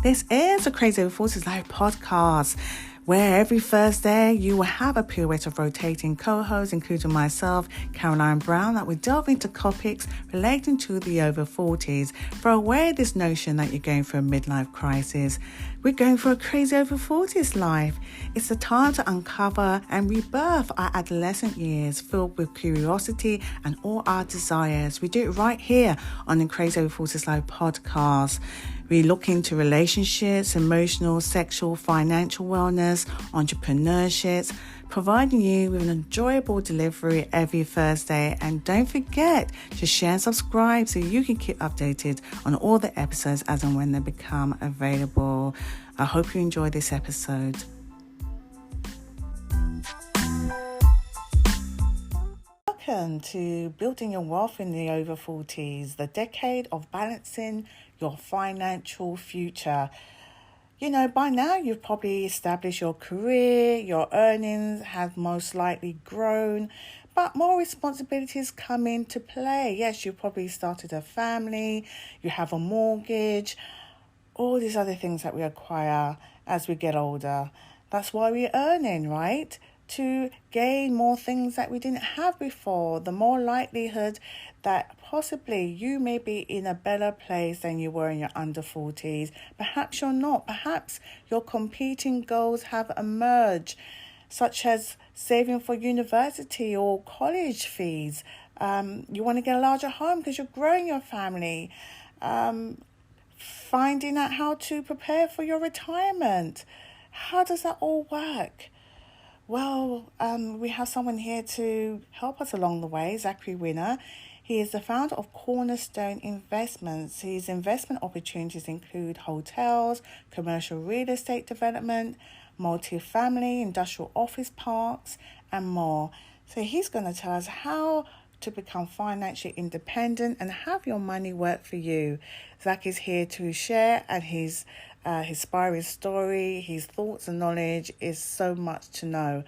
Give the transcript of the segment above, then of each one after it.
This is the Crazy Over 40s Live podcast, where every Thursday you will have a pirouette of rotating co-hosts, including myself, Caroline Brown, that will delve into topics relating to the over 40s. For aware of this notion that you're going through a midlife crisis, we're going for a crazy over 40s life. It's the time to uncover and rebirth our adolescent years filled with curiosity and all our desires. We do it right here on the Crazy Over 40s Live podcast. We look into relationships, emotional, sexual, financial wellness, entrepreneurships, providing you with an enjoyable delivery every Thursday. And don't forget to share and subscribe so you can keep updated on all the episodes as and when they become available. I hope you enjoy this episode. Welcome to Building Your Wealth in the Over 40s, the decade of balancing your financial future. You know, by now you've probably established your career, your earnings have most likely grown, but more responsibilities come into play. Yes, you've probably started a family, you have a mortgage, all these other things that we acquire as we get older. That's why we're earning, right? To gain more things that we didn't have before. The more likelihood that possibly you may be in a better place than you were in your under 40s. Perhaps you're not. Perhaps your competing goals have emerged, such as saving for university or college fees. You want to get a larger home because you're growing your family. Finding out how to prepare for your retirement. How does that all work? Well, we have someone here to help us along the way, Zachary Winner. He is the founder of Cornerstone Investments. His investment opportunities include hotels, commercial real estate development, multi-family, industrial office parks, and more. So he's going to tell us how to become financially independent and have your money work for you. Zach is here to share, and his inspiring story, his thoughts and knowledge is so much to know.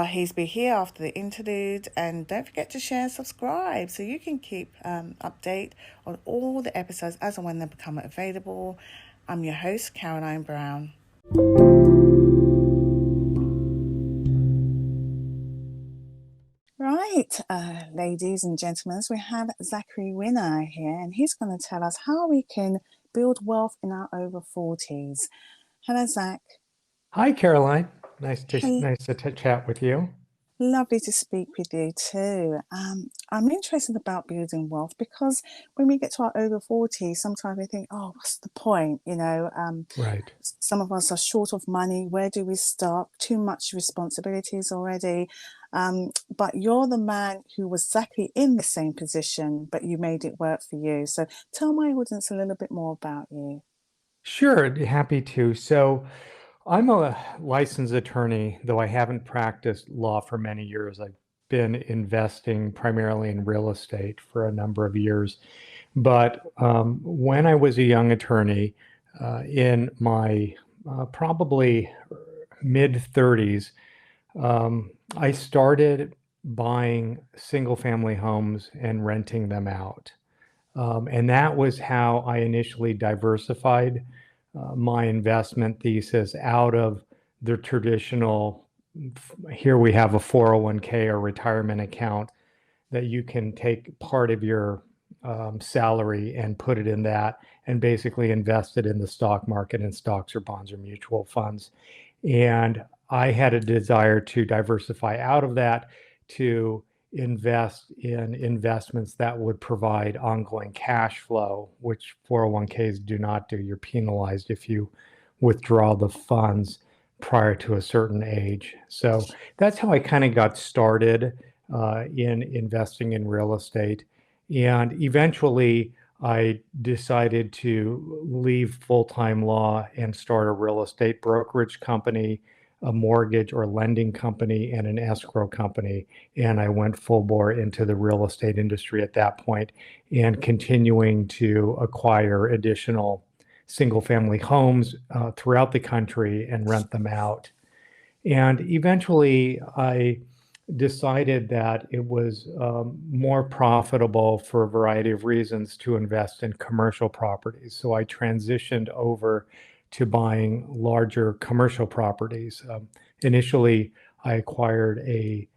He's been here after the interlude, and don't forget to share and subscribe so you can keep update on all the episodes as and when they become available. I'm your host, Caroline Brown. Right, ladies and gentlemen, we have Zachary Winner here, and he's going to tell us how we can build wealth in our over 40s. Hello, Zach. Hi, Caroline. Nice to chat with you. Lovely to speak with you too. I'm interested about building wealth because when we get to our over 40s, sometimes we think, oh, what's the point? You know, Right. Some of us are short of money. Where do we start? Too much responsibilities already. But you're the man who was exactly in the same position, but you made it work for you. So tell my audience a little bit more about you. Sure, I'd be happy to. So I'm a licensed attorney, though I haven't practiced law for many years. I've been investing primarily in real estate for a number of years. But when I was a young attorney, in my probably mid 30s, I started buying single family homes and renting them out. And that was how I initially diversified my investment thesis out of the traditional, here we have a 401k or retirement account that you can take part of your salary and put it in that and basically invest it in the stock market in stocks or bonds or mutual funds. And I had a desire to diversify out of that to invest in investments that would provide ongoing cash flow, which 401ks do not do. You're penalized if you withdraw the funds prior to a certain age. So that's how I kind of got started in investing in real estate. And eventually I decided to leave full-time law and start a real estate brokerage company, a mortgage or lending company, and an escrow company. And I went full bore into the real estate industry at that point, and continuing to acquire additional single family homes throughout the country and rent them out. And eventually I decided that it was more profitable for a variety of reasons to invest in commercial properties. So I transitioned over to buying larger commercial properties. Initially, I acquired a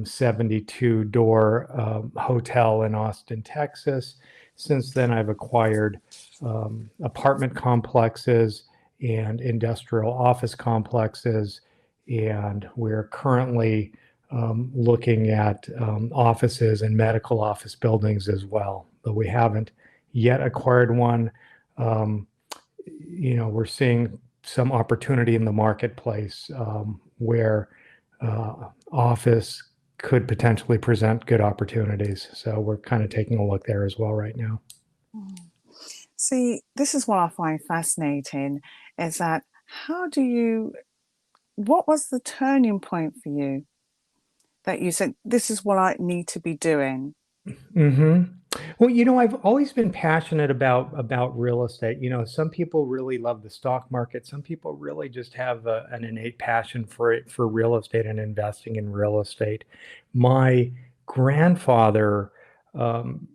72 door hotel in Austin, Texas. Since then, I've acquired apartment complexes and industrial office complexes, and we're currently looking at offices and medical office buildings as well, but we haven't yet acquired one. Um, we're seeing some opportunity in the marketplace where office could potentially present good opportunities. So we're kind of taking a look there as well right now. Mm. See, this is what I find fascinating is that how do you, what was the turning point for you that you said, this is what I need to be doing? hmm Well, I've always been passionate about real estate. Some people really love the stock market. Some people really just have an innate passion for it, for real estate and investing in real estate. My grandfather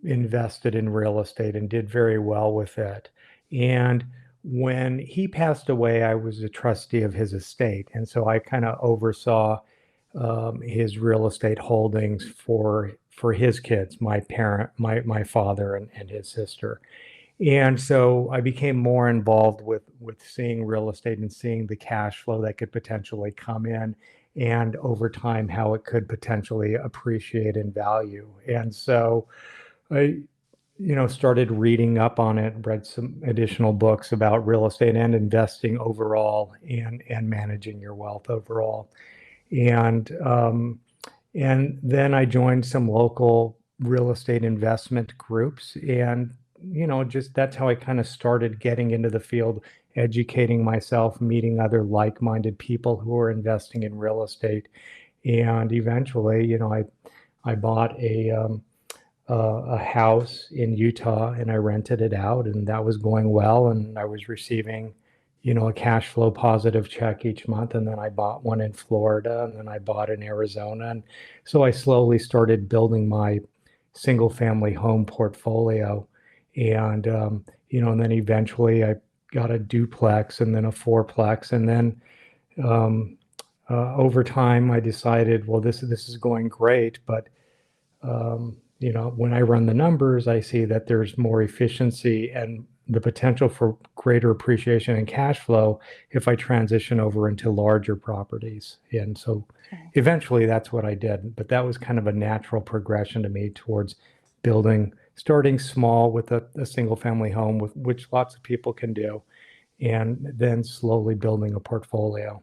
invested in real estate and did very well with it. And when he passed away, I was a trustee of his estate, and so I kind of oversaw his real estate holdings for his kids, my father and his sister. And so I became more involved with seeing real estate and seeing the cash flow that could potentially come in, and over time how it could potentially appreciate in value. And so I started reading up on it, read some additional books about real estate and investing overall, and managing your wealth overall. And then I joined some local real estate investment groups, and just that's how I kind of started getting into the field, educating myself, meeting other like-minded people who are investing in real estate. And eventually, I bought a house in Utah, and I rented it out, and that was going well, and I was receiving a cash flow positive check each month. And then I bought one in Florida, and then I bought in Arizona. And so I slowly started building my single family home portfolio. And then eventually I got a duplex and then a fourplex. And then um, over time, I decided, well, this is going great, but when I run the numbers, I see that there's more efficiency and the potential for greater appreciation and cash flow if I transition over into larger properties. And so Okay. eventually that's what I did. But that was kind of a natural progression to me towards starting small with a single family home, with which lots of people can do, and then slowly building a portfolio.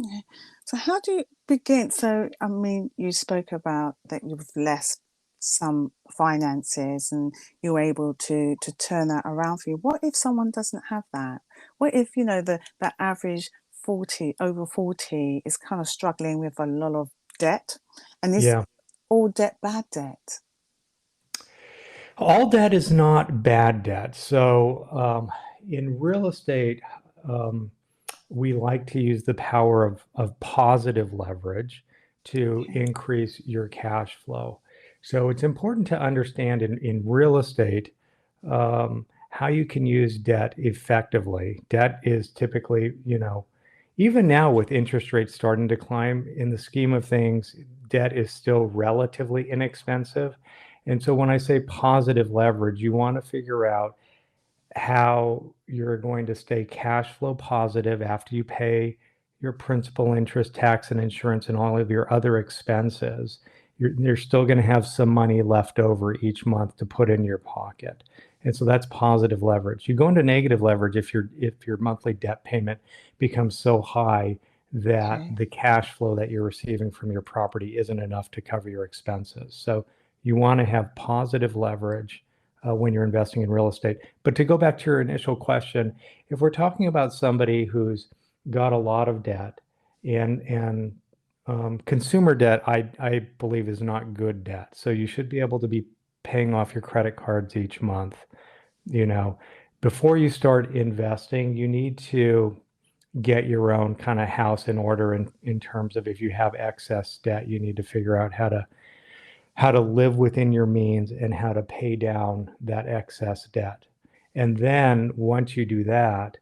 Okay. So how do you begin? So, I mean, you spoke about that you've left some finances and you're able to turn that around for you. What if someone doesn't have that? What if, the average 40 over 40 is kind of struggling with a lot of debt, and is Yeah. all debt bad debt? All debt is not bad debt. So in real estate, um, we like to use the power of positive leverage to Okay. increase your cash flow. So it's important to understand in real estate how you can use debt effectively. Debt is typically, even now with interest rates starting to climb, in the scheme of things, debt is still relatively inexpensive. And so when I say positive leverage, you want to figure out how you're going to stay cash flow positive after you pay your principal, interest, tax, and insurance, and all of your other expenses. You're still going to have some money left over each month to put in your pocket. And so that's positive leverage. You go into negative leverage if your monthly debt payment becomes so high that Okay. the cash flow that you're receiving from your property isn't enough to cover your expenses. So you want to have positive leverage when you're investing in real estate. But to go back to your initial question, if we're talking about somebody who's got a lot of debt, and consumer debt, I believe is not good debt. So you should be able to be paying off your credit cards each month. You know, Before you start investing, you need to get your own kind of house in order in terms of if you have excess debt, you need to figure out how to live within your means and how to pay down that excess debt. And then once you do that,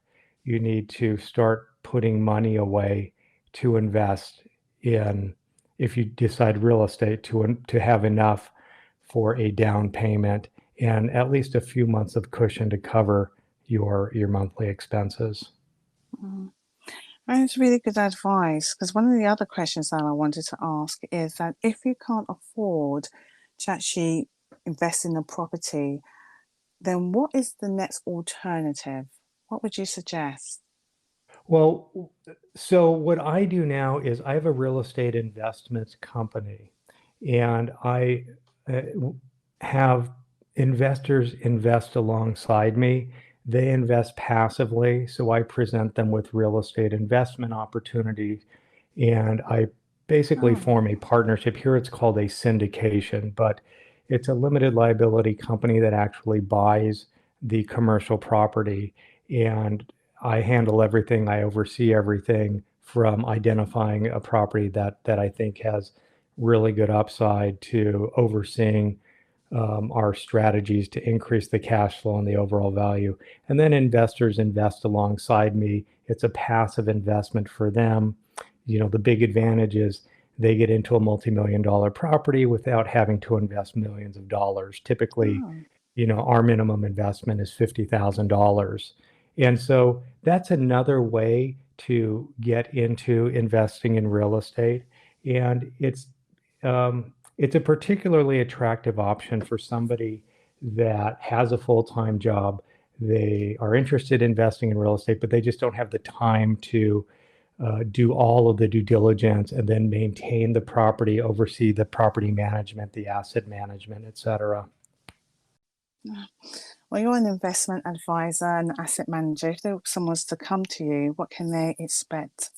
you need to start putting money away to invest in, if you decide real estate, to have enough for a down payment and at least a few months of cushion to cover your monthly expenses. Mm. And it's really good advice, because one of the other questions that I wanted to ask is that if you can't afford to actually invest in a property, then what is the next alternative? What would you suggest? Well, so what I do now is I have a real estate investments company, and I have investors invest alongside me. They invest passively, so I present them with real estate investment opportunities, and I basically Oh, form a partnership. Here it's called a syndication, but it's a limited liability company that actually buys the commercial property, and I handle everything. I oversee everything from identifying a property that I think has really good upside to overseeing our strategies to increase the cash flow and the overall value. And then investors invest alongside me. It's a passive investment for them. The big advantage is they get into a multi-million-dollar property without having to invest millions of dollars. Typically, oh, our minimum investment is $50,000. And so that's another way to get into investing in real estate. And it's a particularly attractive option for somebody that has a full-time job. They are interested in investing in real estate, but they just don't have the time to do all of the due diligence and then maintain the property, oversee the property management, the asset management, et cetera. well, you're an investment advisor and asset manager. If someone was to come to you, what can they expect?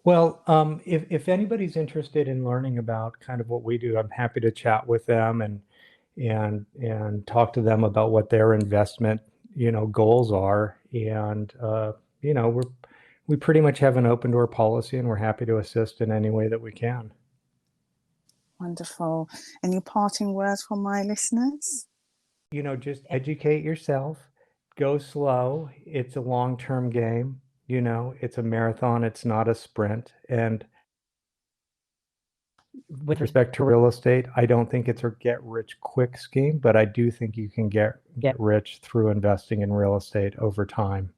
Well, if anybody's interested in learning about kind of what we do, I'm happy to chat with them and talk to them about what their investment, goals are. And we pretty much have an open door policy, and we're happy to assist in any way that we can. Wonderful. Any parting words for my listeners? Just educate yourself, go slow. It's a long-term game. It's a marathon, it's not a sprint. And with respect to real estate, I don't think it's a get rich quick scheme, but I do think you can get rich through investing in real estate over time.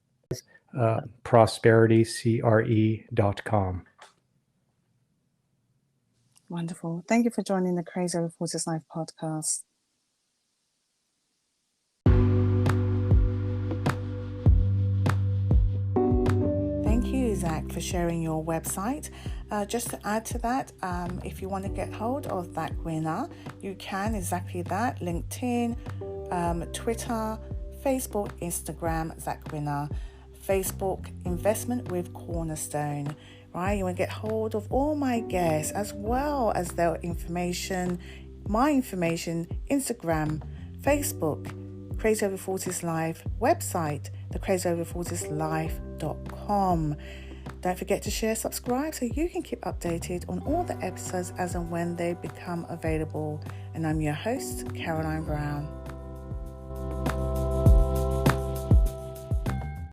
ProsperityCRE.com. Wonderful. Thank you for joining the Crazy Over 40s Live podcast. Thank you, Zach, for sharing your website. Just to add to that, if you want to get hold of Zach Winner, you can exactly that. LinkedIn, Twitter, Facebook, Instagram, Zach Winner. Facebook, Investment with Cornerstone. Right, you want to get hold of all my guests as well as their information, my information, Instagram, Facebook, Crazy Over 40s Live website, thecrazyover40slive.com. Don't forget to share, subscribe so you can keep updated on all the episodes as and when they become available. And I'm your host, Caroline Brown.